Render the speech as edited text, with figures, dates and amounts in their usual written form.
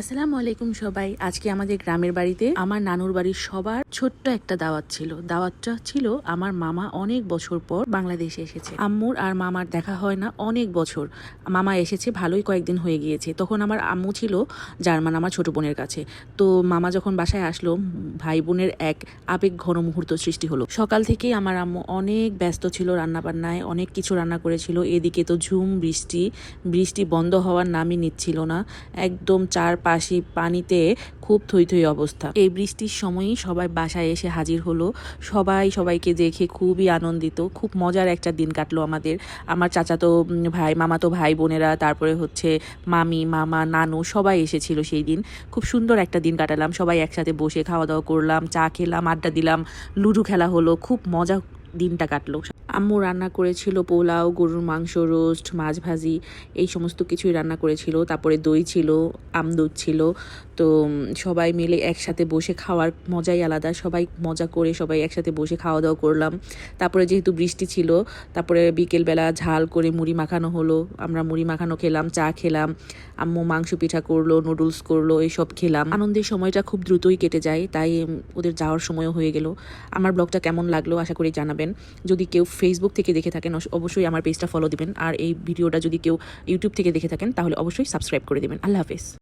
আসসালামু আলাইকুম সবাই। আজকে আমাদের গ্রামের বাড়িতে আমার নানুর বাড়ির সবার ছোট্ট একটা দাওয়াত ছিল। দাওয়াতটা ছিল আমার মামা অনেক বছর পর বাংলাদেশে এসেছে। আম্মুর আর মামার দেখা হয় না অনেক বছর। মামা এসেছে ভালোই কয়েকদিন হয়ে গিয়েছে। তখন আমার আম্মু ছিল জার্মান আমার ছোট বোনের কাছে। তো মামা যখন বাসায় আসলো, ভাই বোনের এক আবেগ ঘন মুহূর্ত সৃষ্টি হলো। সকাল থেকেই আমার আম্মু অনেক ব্যস্ত ছিল রান্নাবান্নায়, অনেক কিছু রান্না করেছিল। এদিকে তো ঝুম বৃষ্টি, বৃষ্টি বন্ধ হওয়ার নামই নিচ্ছিল না। একদম চারপাশে পানিতে খুব থই থই অবস্থা। এই বৃষ্টির সময়ই সবাই বাসায় এসে হাজির হলো। সবাই সবাইকে দেখে খুবই আনন্দিত। খুব মজার একটা দিন কাটলো আমাদের। আমার চাচাতো ভাই, মামাতো ভাই বোনেরা, তারপরে হচ্ছে মামি, মামা, নানু সবাই এসেছিল সেই দিন। খুব সুন্দর একটা দিন কাটালাম। সবাই একসাথে বসে খাওয়া দাওয়া করলাম, চা খেলাম, আড্ডা দিলাম, লুডো খেলা হলো। খুব মজা দিনটা কাটলো। আম্মু রান্না করেছিল পোলাও, গরুর মাংস, রোস্ট, মাছ ভাজি, এই সমস্ত কিছুই রান্না করেছিল। তারপরে দই ছিল, আমদুধ ছিল। তো সবাই মিলে একসাথে বসে খাওয়ার মজাই আলাদা। সবাই মজা করে সবাই একসাথে বসে খাওয়া দাওয়া করলাম। তারপরে যেহেতু বৃষ্টি ছিল, তারপরে বিকেলবেলা ঝাল করে মুড়ি মাখানো হলো। আমরা মুড়ি মাখানো খেলাম, চা খেলাম। আম্মু মাংস পিঠা করলো, নুডলস করলো, এইসব খেলাম। আনন্দের সময়টা খুব দ্রুতই কেটে যায়, তাই ওদের যাওয়ার সময়ও হয়ে গেল। আমার ব্লগটা কেমন লাগলো আশা করি জানাবেন। যদি কেউ ফেসবুক থেকে দেখে থাকেন অবশ্যই আমার পেজটা ফলো দিবেন, আর এই ভিডিওটা যদি কেউ ইউটিউব থেকে দেখে থাকেন তাহলে অবশ্যই সাবস্ক্রাইব করে দিবেন। আল্লাহ হাফেজ।